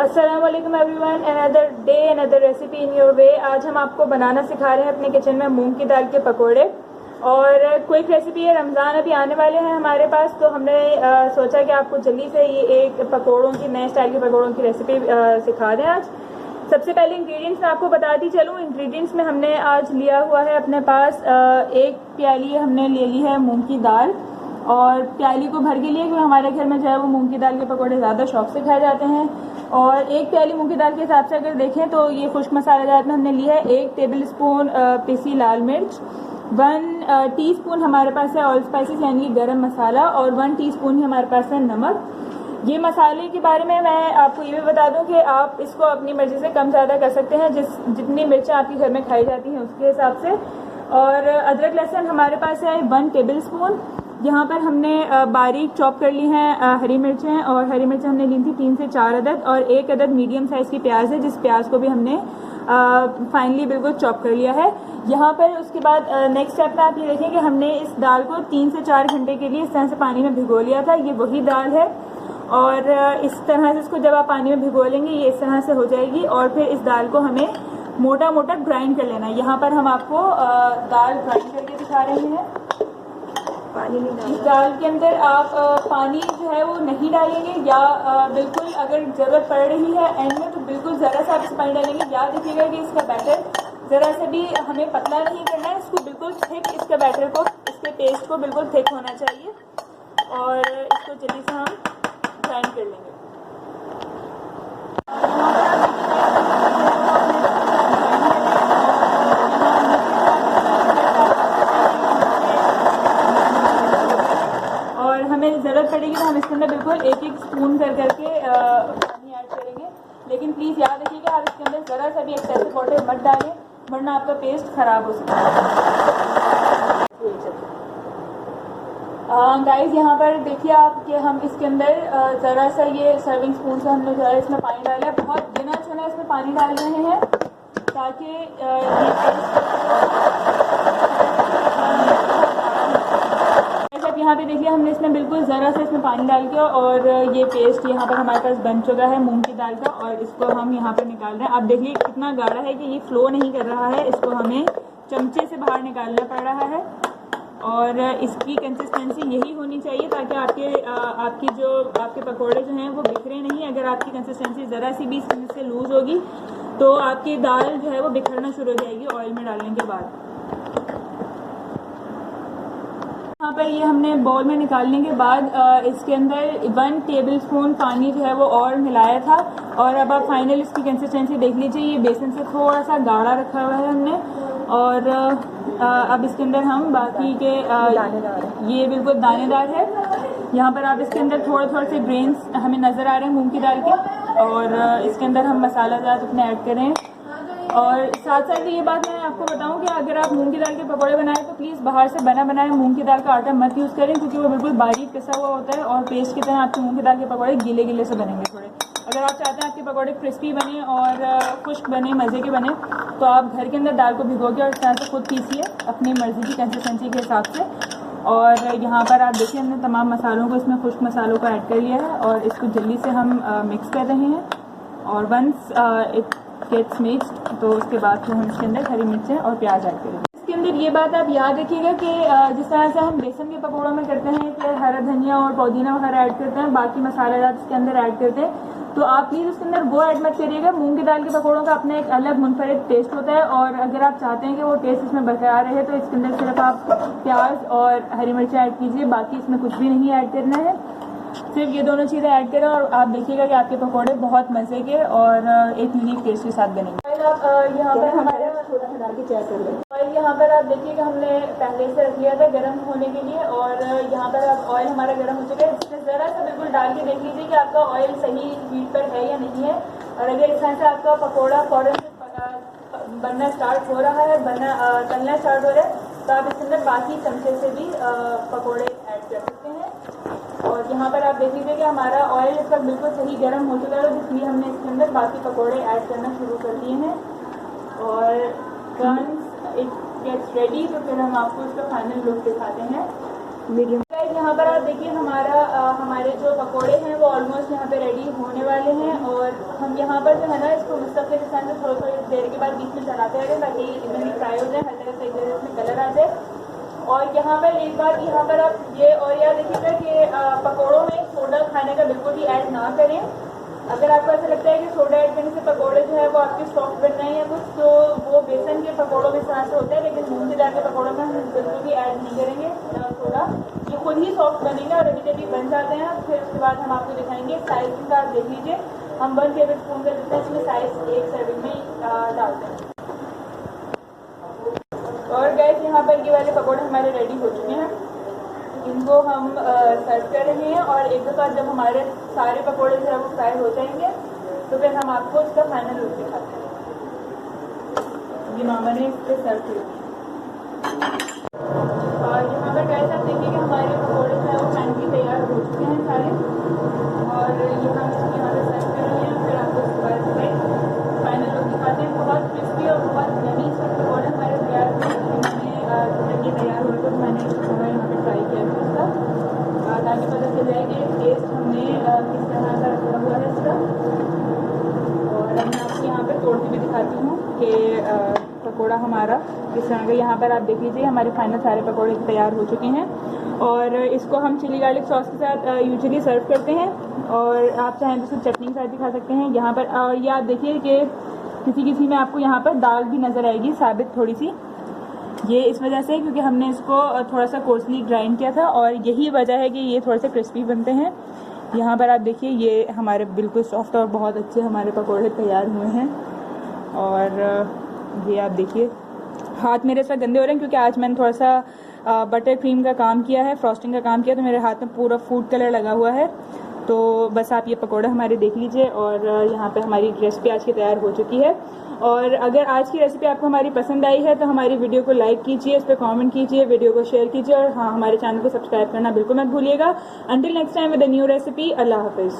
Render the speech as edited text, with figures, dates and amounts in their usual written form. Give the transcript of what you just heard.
अस्सलामुअलैकुम everyone, another day another recipe in your way. आज हम आपको बनाना सिखा रहे हैं अपने किचन में मूंग की दाल के पकोड़े। और क्विक रेसिपी है, रमज़ान अभी आने वाले हैं हमारे पास, तो हमने सोचा कि आपको जल्दी से ये एक पकोड़ों की, नए स्टाइल के पकोड़ों की रेसिपी सिखा दें आज। सबसे पहले इंग्रेडिएंट्स मैं आपको बताती चलूँ। इंग्रेडिएंट्स में हमने आज लिया हुआ है अपने पास एक प्याली हमने ले ली है मूंग की दाल, और प्याली को भर के लिए, क्योंकि हमारे घर में जो है वो मूंग की दाल के पकोड़े ज़्यादा शौक से खाए जाते हैं। और एक प्याली मूंग की दाल के हिसाब से अगर देखें तो ये खुश्क मसाला जात में हमने लिया है 1 टेबल स्पून पिसी लाल मिर्च, 1 टीस्पून हमारे पास है ऑल स्पाइसेस यानी कि गरम मसाला, और 1 टीस्पून ही हमारे पास है नमक। ये मसाले के बारे में मैं आपको ये भी बता दूं कि आप इसको अपनी मर्जी से कम ज़्यादा कर सकते हैं, जितनी मिर्चें आपके घर में खाई जाती हैं उसके हिसाब से। और अदरक लहसुन हमारे पास है 1 टेबल स्पून। यहाँ पर हमने बारीक चॉप कर ली हैं हरी मिर्चें, और हरी मिर्चें हमने ली थी 3 से 4 अदद, और 1 अदद मीडियम साइज़ की प्याज है, जिस प्याज को भी हमने फाइनली बिल्कुल चॉप कर लिया है। यहाँ पर उसके बाद नेक्स्ट स्टेप में आप ये देखें कि हमने इस दाल को 3 से 4 घंटे के लिए इस तरह से पानी में भिगो लिया था। ये वही दाल है, और इस तरह से इसको जब आप पानी में भिगो लेंगे ये इस तरह से हो जाएगी। और फिर इस दाल को हमें मोटा मोटा ग्राइंड कर लेना है। यहाँ पर हम आपको दाल ग्राइंड करके दिखा रहे हैं। पानी नहीं डालेंगे इस दाल के अंदर, आप पानी जो है वो नहीं डालेंगे, या बिल्कुल अगर ज़रूरत पड़ रही है एंड में तो बिल्कुल ज़रा सा आप इस पानी डालेंगे। याद रखिएगा कि इसका बैटर ज़रा सा भी हमें पतला नहीं करना है, इसको बिल्कुल थिक, इसका बैटर को, इसके पेस्ट को बिल्कुल थिक होना चाहिए। और इसको जल्दी से हम ग्राइंड कर लेंगे। और हमें ज़रूरत पड़ेगी तो हम इसके अंदर बिल्कुल एक स्पून करके पानी ऐड करेंगे। लेकिन प्लीज़ याद रखिएगा आप इसके अंदर ज़रा सा भी एक्सेसिव वाटर मत डालें, वरना आपका पेस्ट ख़राब हो सकता है। गाइस, यहाँ पर देखिए आप कि हम इसके अंदर ज़रा सा ये सर्विंग स्पून से हमने जो है इसमें पानी डाला है। बहुत गिना चुना इसमें पानी डाल रहे हैं ताकि ये यहाँ पे देखिए हमने इसमें बिल्कुल ज़रा सा इसमें पानी डाल के, और ये पेस्ट यहाँ पर हमारे पास बन चुका है मूंग की दाल का, और इसको हम यहाँ पर निकाल रहे हैं। आप देखिए कितना गाढ़ा है कि ये फ्लो नहीं कर रहा है, इसको हमें चमचे से बाहर निकालना पड़ रहा है। और इसकी कंसिस्टेंसी यही होनी चाहिए ताकि आपके पकोड़े जो हैं वो बिखरे नहीं। अगर आपकी कंसिस्टेंसी ज़रा सी भी इससे लूज़ होगी तो आपकी दाल जो है वो बिखरना शुरू हो जाएगी ऑयल में डालने के बाद। यहाँ पर ये हमने बाउल में निकालने के बाद इसके अंदर 1 टेबल स्पून पानी जो है वो और मिलाया था। और अब आप फाइनल इसकी कंसिस्टेंसी देख लीजिए, ये बेसन से थोड़ा सा गाढ़ा रखा हुआ है हमने। और अब इसके अंदर हम बाकी के ये बिल्कुल दानेदार है। यहाँ पर आप इसके अंदर थोड़े थोड़े से ग्रेन्स हमें नज़र आ रहे हैं मूंग की दाल के, और इसके अंदर हम मसाला ज़्यादा अपने ऐड करें। और साथ साथ ये बात मैं आपको बताऊं कि अगर आप मूंग की दाल के पकौड़े बनाएं तो प्लीज़ बाहर से बना बनाए मूंग की दाल का आटा मत यूज़ करें, क्योंकि वो बिल्कुल बारीक पिसा हुआ होता है और पेस्ट की तरह आपके मूंग की दाल के पकौड़े गीले गीले से बनेंगे थोड़े। अगर आप चाहते हैं आपके पकौड़े क्रिस्पी बने और खुश्क बने, मज़े के बने, तो आप घर के अंदर दाल को भिगो के और इस तरह से खुद पीसिए अपनी मर्ज़ी की कंसिस्टेंसी के हिसाब से। और यहाँ पर आप देखिए हमने तमाम मसालों को, इसमें खुश्क मसालों को ऐड कर लिया है, और इसको जल्दी से हम मिक्स कर रहे हैं। और वंस इट गेट्स मिक्स्ड तो उसके बाद फिर हम इसके अंदर हरी मिर्चें और प्याज ऐड करेंगे। इसके अंदर ये बात आप याद रखिएगा कि जिस तरह से हम बेसन के पकौड़ों में करते हैं कि हरा धनिया और पुदीना वगैरह ऐड करते हैं, बाकी मसालेदार इसके अंदर ऐड करते हैं, तो आप प्लीज़ उसके अंदर वो ऐड मत करिएगा। मूंग की दाल के पकौड़ों का अपना एक अलग मुनफरिद टेस्ट होता है, और अगर आप चाहते हैं कि वो टेस्ट इसमें बरकरार रहे तो इसके अंदर सिर्फ आप प्याज और हरी मिर्चें ऐड कीजिए, बाकी इसमें कुछ भी नहीं ऐड करना है। सिर्फ ये दोनों चीज़ें ऐड करें और आप देखिएगा कि आपके पकौड़े बहुत मज़े के और एक यूनिक टेस्ट के साथ बनेंगे। आप यहाँ पर हमारे थोड़ा सा डाल के चेक कर लें। और यहाँ पर आप देखिएगा हमने पहले से रख लिया था गर्म होने के लिए, और यहाँ पर अब ऑयल हमारा गर्म हो चुका है। इसमें ज़रा सा बिल्कुल डाल के देख लीजिए कि आपका ऑयल सही हीट पर है या नहीं है। और अगर इस तरह से आपका पकौड़ा फ़ौरन बनना स्टार्ट हो रहा है, तलना स्टार्ट हो रहा है, तो आप इसके अंदर बाकी चमचे से भी पकौड़े ऐड कर सकते हैं। और यहाँ पर आप देख लीजिए कि हमारा ऑयल इसका बिल्कुल सही गर्म हो चुका है, इसलिए हमने इसके अंदर बाकी पकौड़े ऐड करना शुरू कर दिए हैं। और वंस इट गेट्स रेडी तो फिर हम आपको इसका फाइनल लुक दिखाते हैं। मीडियम यहाँ पर आप देखिए हमारे जो पकोड़े हैं वो ऑलमोस्ट यहाँ पे रेडी होने वाले हैं। और हम यहाँ पर जो है ना इसको मुस्तकिल के साथ थोड़ी थोड़ी देर के बाद बीच में चलाते रहें ताकि इवनली फ्राई हो जाए, हर तरह से एक जगह इसमें कलर आ जाए। और यहाँ पर एक बात यहाँ पर आप ये और याद रखिएगा कि पकोड़ों में सोडा खाने का बिल्कुल भी ऐड ना करें। अगर आपको ऐसा लगता है कि सोडा ऐड करने से पकोड़े जो है वो आपके सॉफ्ट बन रहे हैं या कुछ, तो वो बेसन के पकोड़ों में इस तरह से होता है, लेकिन मूंगदाल के पकोड़ों में हम बिल्कुल भी ऐड नहीं करेंगे सोडा। ये खुद ही सॉफ्ट बनेगा और अभी जब बन जाते हैं फिर उसके बाद हम आपको दिखाएंगे। साइज के साथ देख लीजिए, हम 1 टेबल स्पून का जितना इसमें साइज एक सर्विंग में डालते हैं। और गैस यहाँ पर ये वाले पकोड़े हमारे रेडी हो चुके हैं, इनको हम सर्व कर रहे हैं। और एक दो बार जब हमारे सारे पकोड़े जो है वो फ्राई हो जाएंगे तो फिर हम आपको इसका फाइनल लुक दिखाते हैं। ये मामा ने इस पर सर्व किया। और यहाँ पर गैस आप देखिए कि हमारे पकोड़े जो है वो फाइनली तैयार हो चुके हैं सारे, और ये हम इसको यहाँ पर सर्व कर रहे हैं। फिर आपको इसके बाद में फाइनल लुक दिखाते हैं। बहुत क्रिस्पी और बहुत यमी से पकौड़े हमारे तैयार हुए। मैंने जब ये तैयार हुआ तो मैंने थोड़ा यहाँ पे ट्राई किया था इसका, ताकि पता चल जाए कि टेस्ट हमने किस तरह का रखा हुआ है इसका। और मैं आपको यहाँ पे तोड़ के भी दिखाती हूँ कि पकौड़ा हमारा किस तरह का। यहाँ पर आप देख लीजिए हमारे फाइनल सारे पकौड़े तैयार हो चुके हैं। और इसको हम चिली गार्लिक सॉस के साथ यूजुअली सर्व करते हैं, और आप चाहें तो इसको चटनी के साथ भी खा सकते हैं। यहाँ पर ये आप देखिए कि किसी में आपको यहाँ पर दाल भी नज़र आएगी साबित थोड़ी सी, ये इस वजह से क्योंकि हमने इसको थोड़ा सा कोर्सली ग्राइंड किया था, और यही वजह है कि ये थोड़े से क्रिस्पी बनते हैं। यहाँ पर आप देखिए ये हमारे बिल्कुल सॉफ्ट और बहुत अच्छे हमारे पकोड़े तैयार हुए हैं। और ये आप देखिए हाथ मेरे साथ गंदे हो रहे हैं क्योंकि आज मैंने थोड़ा सा बटर क्रीम का काम किया है, फ्रॉस्टिंग का काम किया, तो मेरे हाथ में पूरा फूड कलर लगा हुआ है। तो बस आप ये पकोड़े हमारे देख लीजिए। और यहाँ पे हमारी रेसिपी आज की तैयार हो चुकी है। और अगर आज की रेसिपी आपको हमारी पसंद आई है तो हमारी वीडियो को लाइक कीजिए, इस पर कमेंट कीजिए, वीडियो को शेयर कीजिए, और हाँ हमारे चैनल को सब्सक्राइब करना बिल्कुल मत भूलिएगा। Until next time with a new recipe. अल्लाह हाफिज़।